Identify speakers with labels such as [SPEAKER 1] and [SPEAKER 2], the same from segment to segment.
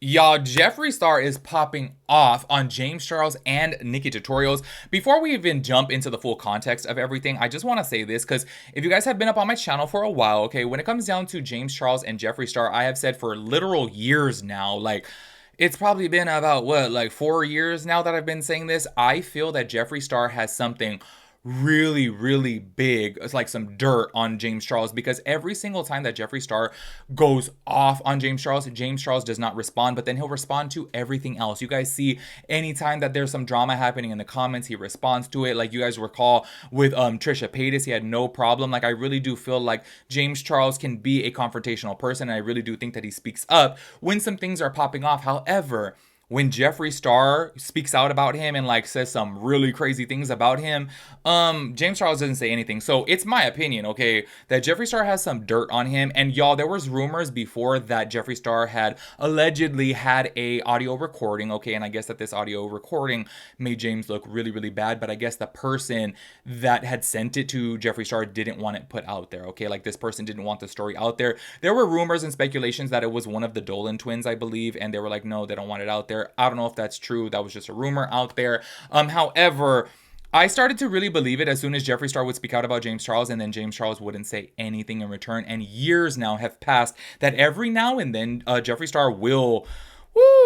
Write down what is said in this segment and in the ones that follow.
[SPEAKER 1] Y'all, Jeffree Star is popping off on James Charles and Nikkie tutorials. Before we even jump into the full context of everything, I just want to say this because if you guys have been up on my channel for a while, okay, when it comes down to James Charles and Jeffree Star, I have said for literal years now, like, it's probably been about what, like 4 years now that I've been saying this. I feel that Jeffree Star has something really big. It's like some dirt on James Charles because every single time that Jeffree Star goes off on James Charles does not respond, but then he'll respond to everything else. You guys see anytime that there's some drama happening in the comments, he responds to it. Like you guys recall with Trisha Paytas, he had no problem. Like I really do feel like James Charles can be a confrontational person, and I really do think that he speaks up when some things are popping off. However, when Jeffree Star speaks out about him and like says some really crazy things about him, James Charles doesn't say anything. So it's my opinion, okay, that Jeffree Star has some dirt on him. And y'all, there was rumors before that Jeffree Star had allegedly had a audio recording, okay, and I guess that this audio recording made James look really bad, but I guess the person that had sent it to Jeffree Star didn't want it put out there, okay, like this person didn't want the story out there. There were rumors and speculations that it was one of the Dolan twins, I believe, and they were like, no, they don't want it out there. I don't know if that's true. That was just a rumor out there. However, I started to really believe it as soon as Jeffree Star would speak out about James Charles, and then James Charles wouldn't say anything in return. And years now have passed that every now and then Jeffree Star will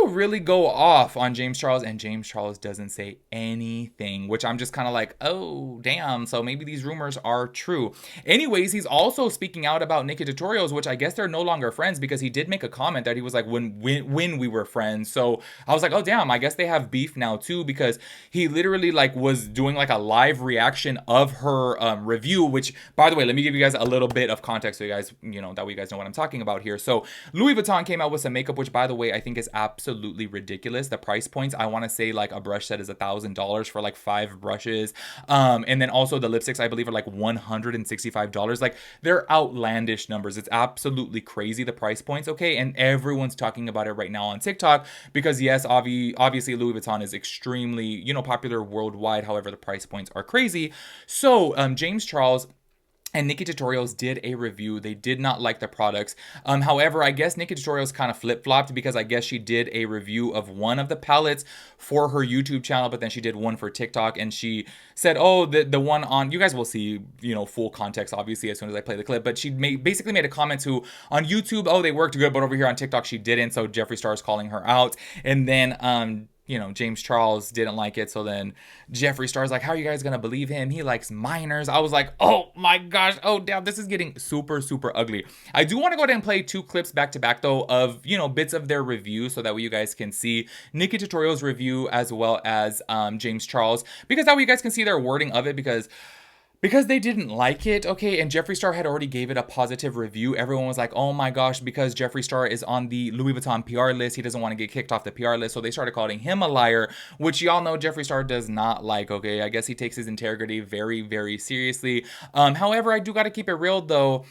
[SPEAKER 1] really go off on James Charles, and James Charles doesn't say anything, which I'm just kind of like, oh damn, so maybe these rumors are true. Anyways, he's also speaking out about Nikkie tutorials, which I guess they're no longer friends, because he did make a comment that he was like, when we were friends. So I was like, oh damn, I guess they have beef now too, because he literally like was doing like a live reaction of her review, which, by the way, let me give you guys a little bit of context so you guys, that way you guys know what I'm talking about here. So Louis Vuitton came out with some makeup, which by the way, I think is absolutely ridiculous. The price points, I want to say like a brush set is $1,000 for like 5 brushes, and then also the lipsticks I believe are like $165. Like they're outlandish numbers. It's absolutely crazy, the price points, okay? And everyone's talking about it right now on TikTok because yes, obviously Louis Vuitton is extremely popular worldwide. However, the price points are crazy. So James Charles and Nikkie Tutorials did a review. They did not like the products. However, I guess Nikkie Tutorials kind of flip-flopped because I guess she did a review of one of the palettes for her YouTube channel, but then she did one for TikTok, and she said, oh, the one on, you guys will see, full context, obviously, as soon as I play the clip, but she basically made a comment to, on YouTube, oh, they worked good, but over here on TikTok, she didn't, so Jeffree Star is calling her out, and then, James Charles didn't like it. So then Jeffree Star's like, how are you guys going to believe him? He likes minors. I was like, oh my gosh. Oh, damn. This is getting super ugly. I do want to go ahead and play 2 clips back to back though of, bits of their review so that way you guys can see Nikkie Tutorials review as well as James Charles, because that way you guys can see their wording of it, because they didn't like it, okay, and Jeffree Star had already gave it a positive review. Everyone was like, oh my gosh, because Jeffree Star is on the Louis Vuitton PR list, he doesn't want to get kicked off the PR list, so they started calling him a liar, which y'all know Jeffree Star does not like, okay? I guess he takes his integrity very seriously. However, I do got to keep it real, though.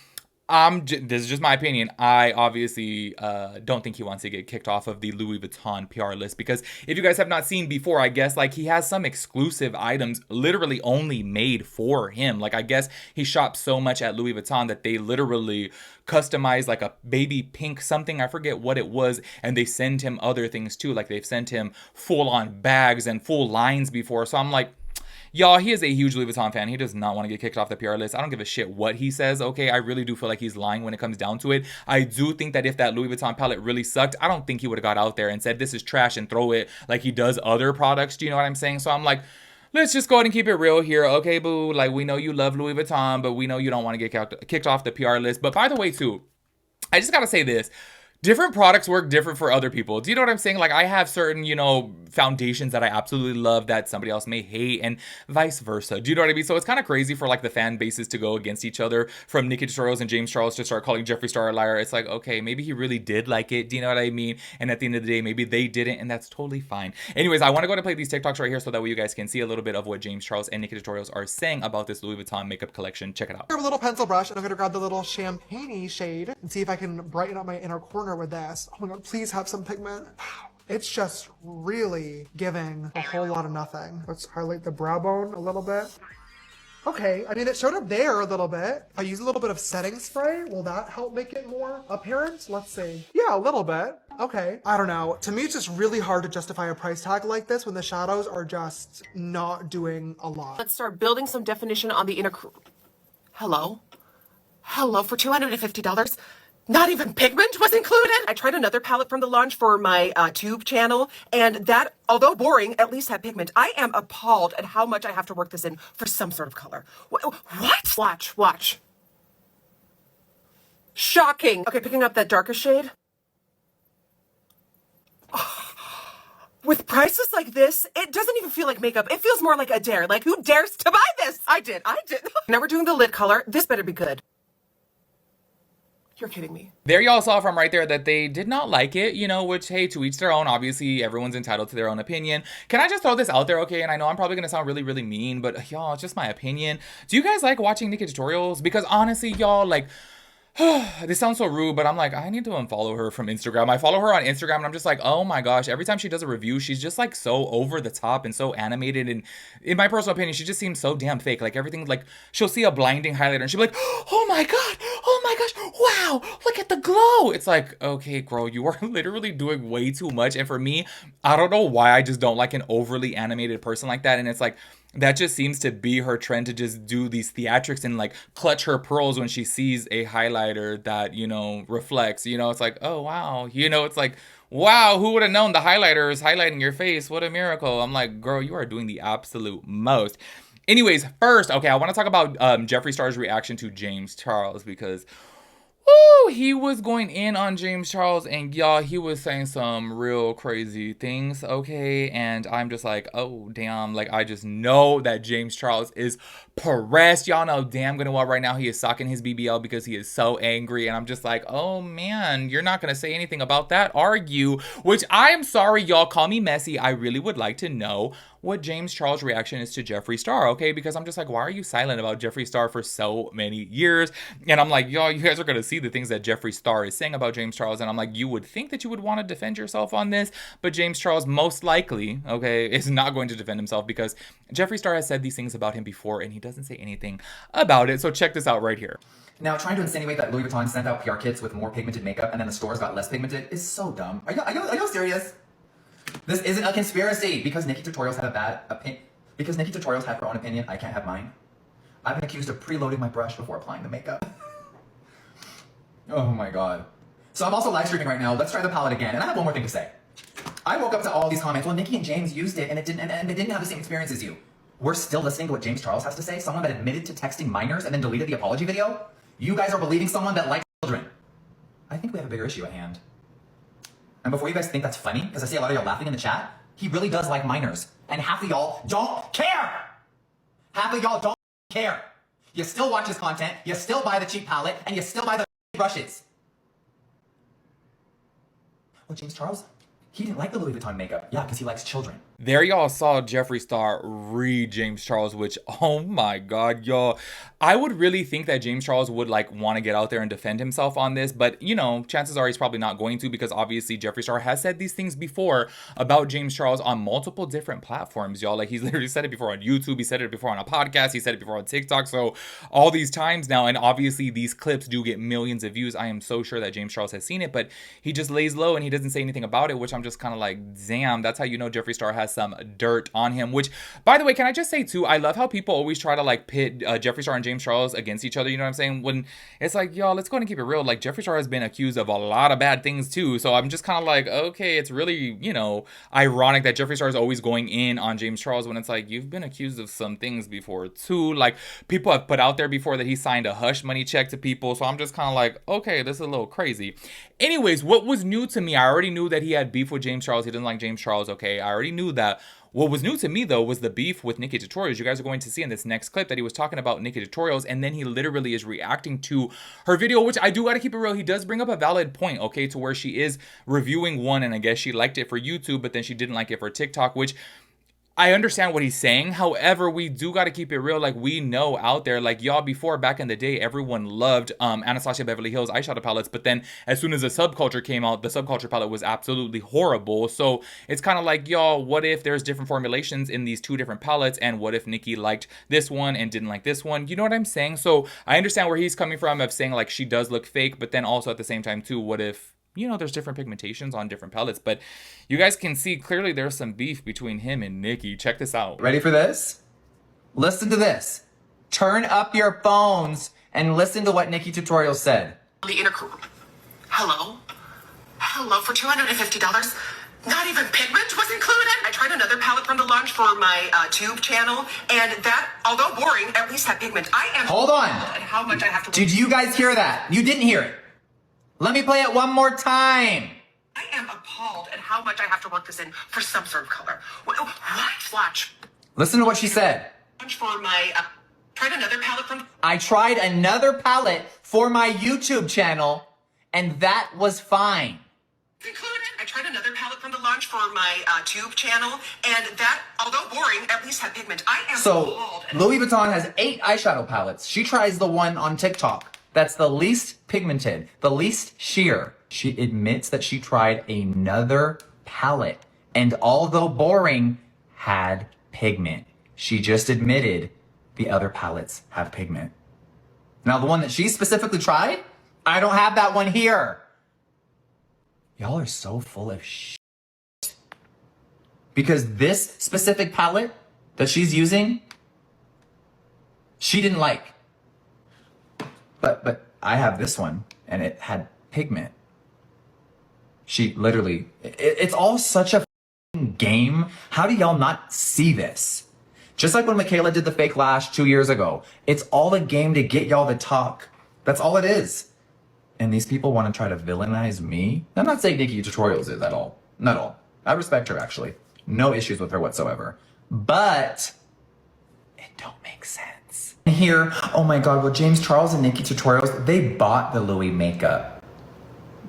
[SPEAKER 1] This is just my opinion. I obviously don't think he wants to get kicked off of the Louis Vuitton PR list, because if you guys have not seen before, I guess like he has some exclusive items literally only made for him. Like I guess he shops so much at Louis Vuitton that they literally customized like a baby pink something, I forget what it was, and they send him other things too. Like they've sent him full on bags and full lines before. So I'm like, y'all, he is a huge Louis Vuitton fan. He does not want to get kicked off the PR list. I don't give a shit what he says, okay? I really do feel like he's lying when it comes down to it. I do think that if that Louis Vuitton palette really sucked, I don't think he would have got out there and said this is trash and throw it like he does other products. Do you know what I'm saying? So I'm like, let's just go ahead and keep it real here. Okay, boo, like we know you love Louis Vuitton, but we know you don't want to get kicked off the PR list. But by the way, too, I just got to say this. Different products work different for other people. Do you know what I'm saying? Like I have certain, foundations that I absolutely love that somebody else may hate, and vice versa. Do you know what I mean? So it's kind of crazy for like the fan bases to go against each other, from Nikkie Tutorials and James Charles to start calling Jeffree Star a liar. It's like, okay, maybe he really did like it. Do you know what I mean? And at the end of the day, maybe they didn't, and that's totally fine. Anyways, I want to go and play these TikToks right here so that way you guys can see a little bit of what James Charles and Nikkie Tutorials are saying about this Louis Vuitton makeup collection. Check it out.
[SPEAKER 2] I have a little pencil brush, and I'm gonna grab the little champagne-y shade and see if I can brighten up my inner corner with this. Oh my god, please have some pigment. Wow. It's just really giving a whole lot of nothing. Let's highlight the brow bone a little bit. Okay, I mean, it showed up there a little bit. If I use a little bit of setting spray, will that help make it more apparent? Let's see. Yeah, a little bit. Okay. I don't know. To me, it's just really hard to justify a price tag like this when the shadows are just not doing a lot.
[SPEAKER 3] Let's start building some definition on the inner... Hello? Hello, for $250? Not even pigment was included? I tried another palette from the launch for my tube channel, and that, although boring, at least had pigment. I am appalled at how much I have to work this in for some sort of color. What? Watch. Shocking. Okay, picking up that darker shade. With prices like this, it doesn't even feel like makeup. It feels more like a dare. Like, who dares to buy this? I did. Now we're doing the lid color. This better be good. You're kidding me.
[SPEAKER 1] There y'all saw from right there that they did not like it, you know, which, hey, to each their own. Obviously, everyone's entitled to their own opinion. Can I just throw this out there, okay? And I know I'm probably going to sound really, really mean, but y'all, it's just my opinion. Do you guys like watching Nikkie tutorials? Because honestly, y'all, like... this sounds so rude, but I'm like, I need to unfollow her from Instagram. I follow her on Instagram and I'm just like, oh my gosh, every time she does a review, she's just like so over the top and so animated. And in my personal opinion, she just seems so damn fake. Like everything, like she'll see a blinding highlighter and she'll be like, oh my God, oh my gosh, wow, look at the glow. It's like, okay, girl, you are literally doing way too much. And for me, I don't know why I just don't like an overly animated person like that. And it's like, that just seems to be her trend, to just do these theatrics and like clutch her pearls when she sees a highlighter that, you know, reflects, you know, it's like, oh, wow. You know, it's like, wow, who would have known the highlighter is highlighting your face? What a miracle. I'm like, girl, you are doing the absolute most. Anyways, first, okay, I want to talk about Jeffree Star's reaction to James Charles because... woo, he was going in on James Charles and y'all, he was saying some real crazy things, okay? And I'm just like, oh, damn. Like, I just know that James Charles is pressed. Y'all know damn good and well right now he is socking his BBL because he is so angry. And I'm just like, oh, man, you're not going to say anything about that, are you? Which I am sorry, y'all. Call me messy. I really would like to know what James Charles' reaction is to Jeffree Star, okay? Because I'm just like, why are you silent about Jeffree Star for so many years? And I'm like, y'all, you guys are gonna see the things that Jeffree Star is saying about James Charles, and I'm like, you would think that you would want to defend yourself on this, but James Charles most likely, okay, is not going to defend himself because Jeffree Star has said these things about him before, and he doesn't say anything about it. So check this out right here.
[SPEAKER 4] Now, trying to insinuate that Louis Vuitton sent out PR kits with more pigmented makeup and then the stores got less pigmented is so dumb. Are you serious? This isn't a conspiracy because Nikkie tutorials had a bad opinion. Because Nikkie tutorials had her own opinion, I can't have mine. I've been accused of preloading my brush before applying the makeup. Oh my God. So I'm also live streaming right now. Let's try the palette again. And I have one more thing to say. I woke up to all these comments. Well, Nikkie and James used it and it didn't have the same experience as you. We're still listening to what James Charles has to say. Someone that admitted to texting minors and then deleted the apology video. You guys are believing someone that likes children. I think we have a bigger issue at hand. And before you guys think that's funny, because I see a lot of y'all laughing in the chat, he really does like minors. And half of y'all don't care. Half of y'all don't care. You still watch his content, you still buy the cheap palette, and you still buy the brushes. Well, James Charles, he didn't like the Louis Vuitton makeup. Yeah, because he likes children.
[SPEAKER 1] There y'all saw Jeffree Star read James Charles, which, oh my God, y'all. I would really think that James Charles would like want to get out there and defend himself on this, but you know, chances are he's probably not going to because obviously Jeffree Star has said these things before about James Charles on multiple different platforms, y'all. Like he's literally said it before on YouTube, he said it before on a podcast, he said it before on TikTok, so all these times now, and obviously these clips do get millions of views. I am so sure that James Charles has seen it, but he just lays low and he doesn't say anything about it, which I'm just kind of like, damn, that's how you know Jeffree Star has some dirt on him. Which, by the way, can I just say too, I love how people always try to like pit Jeffree Star and James Charles against each other, you know what I'm saying? When it's like, y'all, let's go ahead and keep it real. Like Jeffree Star has been accused of a lot of bad things too, so I'm just kind of like, okay, it's really, you know, ironic that Jeffree Star is always going in on James Charles when it's like, you've been accused of some things before too. Like people have put out there before that he signed a hush money check to people, so I'm just kind of like, okay, this is a little crazy. Anyways, what was new to me, I already knew that he had beef with James Charles. He didn't like James Charles, okay? I already knew that. What was new to me, though, was the beef with Nikkie tutorials. You guys are going to see in this next clip that he was talking about Nikkie tutorials, and then he literally is reacting to her video, which I do got to keep it real. He does bring up a valid point, okay, to where she is reviewing one, and I guess she liked it for YouTube, but then she didn't like it for TikTok, which I understand what he's saying. However, we do got to keep it real. Like, we know out there, like, y'all, before, back in the day, everyone loved Anastasia Beverly Hills eyeshadow palettes. But then as soon as the Subculture came out, the Subculture palette was absolutely horrible. So it's kind of like, y'all, what if there's different formulations in these two different palettes? And what if Nikkie liked this one and didn't like this one? You know what I'm saying? So I understand where he's coming from of saying, like, she does look fake. But then also at the same time, too, what if, you know, there's different pigmentations on different palettes. But you guys can see clearly there's some beef between him and Nikkie. Check this out.
[SPEAKER 4] Ready for this? Listen to this. Turn up your phones and listen to what Nikkie Tutorials said.
[SPEAKER 3] The inner. Hello? Hello, for $250. Not even pigment was included. I tried another palette from the launch for my tube channel, and that, although boring, at least had pigment. I am.
[SPEAKER 4] Hold on.
[SPEAKER 3] And how much I have to.
[SPEAKER 4] Did you guys hear that? You didn't hear it. Let me play it one more time.
[SPEAKER 3] I am appalled at how much I have to work this in for some sort of color. What? Swatch.
[SPEAKER 4] Listen to what she said.
[SPEAKER 3] For my. Tried another palette from.
[SPEAKER 4] I tried another palette for my YouTube channel, and that was fine.
[SPEAKER 3] Included. I tried another palette from the launch for my tube channel, and that, although boring, at least had pigment. I am appalled.
[SPEAKER 4] So, Louis Vuitton has 8 eyeshadow palettes. She tries the one on TikTok that's the least pigmented, the least sheer. She admits that she tried another palette, and although boring, had pigment. She just admitted the other palettes have pigment. Now, the one that she specifically tried, I don't have that one here. Y'all are so full of shit. Because this specific palette that she's using, she didn't like. But I have this one, and it had pigment. She literally, it's all such a game. How do y'all not see this? Just like when Michaela did the fake lash 2 years ago. It's all a game to get y'all to talk. That's all it is. And these people want to try to villainize me? I'm not saying Nikkie Tutorials is at all. Not at all. I respect her, actually. No issues with her whatsoever. But it don't make sense. Here, oh my God, well, James Charles and Nikkie Tutorials, they bought the Louis makeup.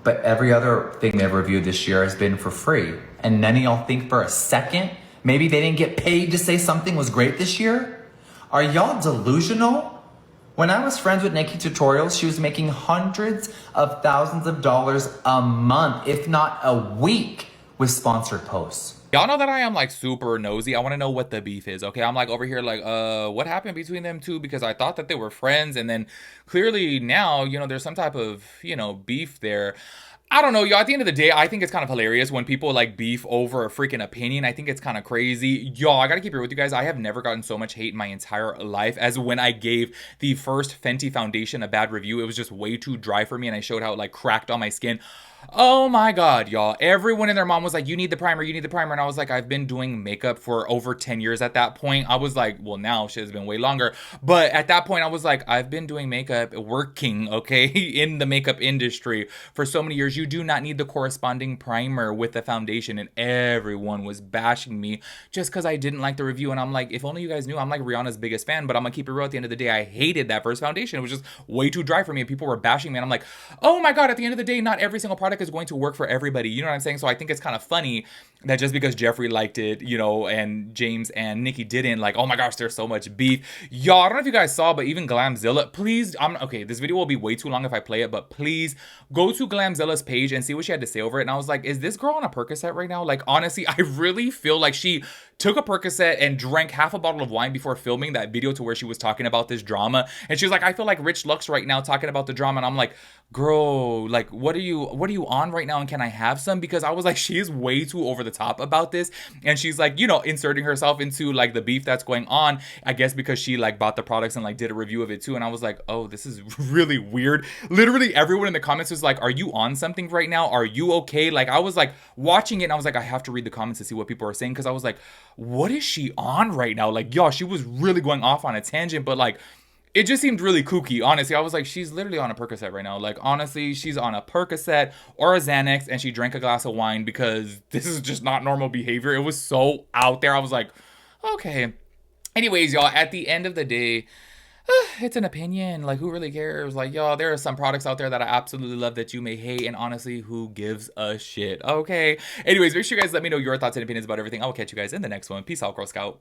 [SPEAKER 4] But every other thing they've reviewed this year has been for free. And none of y'all think for a second maybe they didn't get paid to say something was great this year? Are y'all delusional? When I was friends with Nikkie Tutorials, she was making hundreds of thousands of dollars a month, if not a week, with sponsored posts.
[SPEAKER 1] Y'all know that I am like super nosy. I want to know what the beef is, okay? I'm like over here like, what happened between them two? Because I thought that they were friends, and then clearly now, you know, there's some type of, you know, beef there. I don't know, y'all. At the end of the day, I think it's kind of hilarious when people like beef over a freaking opinion. I think it's kind of crazy. Y'all, I gotta keep it real with you guys. I have never gotten so much hate in my entire life as when I gave the first Fenty foundation a bad review. It was just way too dry for me, and I showed how it like cracked on my skin. Oh my God, y'all. Everyone and their mom was like, you need the primer, you need the primer. And I was like, I've been doing makeup for over 10 years at that point. I was like, well, now shit has been way longer. But at that point, I was like, I've been doing makeup, working, okay, in the makeup industry for so many years. You do not need the corresponding primer with the foundation. And everyone was bashing me just because I didn't like the review. And I'm like, if only you guys knew, I'm like Rihanna's biggest fan. But I'm gonna keep it real. At the end of the day, I hated that first foundation. It was just way too dry for me. And people were bashing me. And I'm like, oh my God, at the end of the day, not every single product is going to work for everybody. You know what I'm saying? So I think it's kind of funny that just because Jeffree liked it, you know, and James and Nikkie didn't, like, oh my gosh, there's so much beef. Y'all, I don't know if you guys saw, but even Glamzilla, please, okay, this video will be way too long if I play it, but please go to Glamzilla's page and see what she had to say over it. And I was like, is this girl on a Percocet right now? Like, honestly, I really feel like she took a Percocet and drank half a bottle of wine before filming that video to where she was talking about this drama. And she was like, I feel like Rich Lux right now talking about the drama. And I'm like, girl, like, what are you on right now? And can I have some? Because I was like, she is way too over the top about this. And she's like, you know, inserting herself into like the beef that's going on, I guess because she like bought the products and like did a review of it too. And I was like, oh, this is really weird. Literally everyone in the comments was like, are you on something right now? Are you okay? Like, I was like watching it and I was like, I have to read the comments to see what people are saying. Cause I was like, what is she on right now? Like, y'all, she was really going off on a tangent, but like, it just seemed really kooky, honestly. I was like, she's literally on a Percocet right now. Like, honestly, she's on a Percocet or a Xanax, and she drank a glass of wine because this is just not normal behavior. It was so out there. I was like, okay. Anyways, y'all, at the end of the day, It's an opinion. Like, who really cares? Like, y'all, there are some products out there that I absolutely love that you may hate, and honestly, who gives a shit? Okay. Anyways, make sure you guys let me know your thoughts and opinions about everything. I will catch you guys in the next one. Peace out, Girl Scout.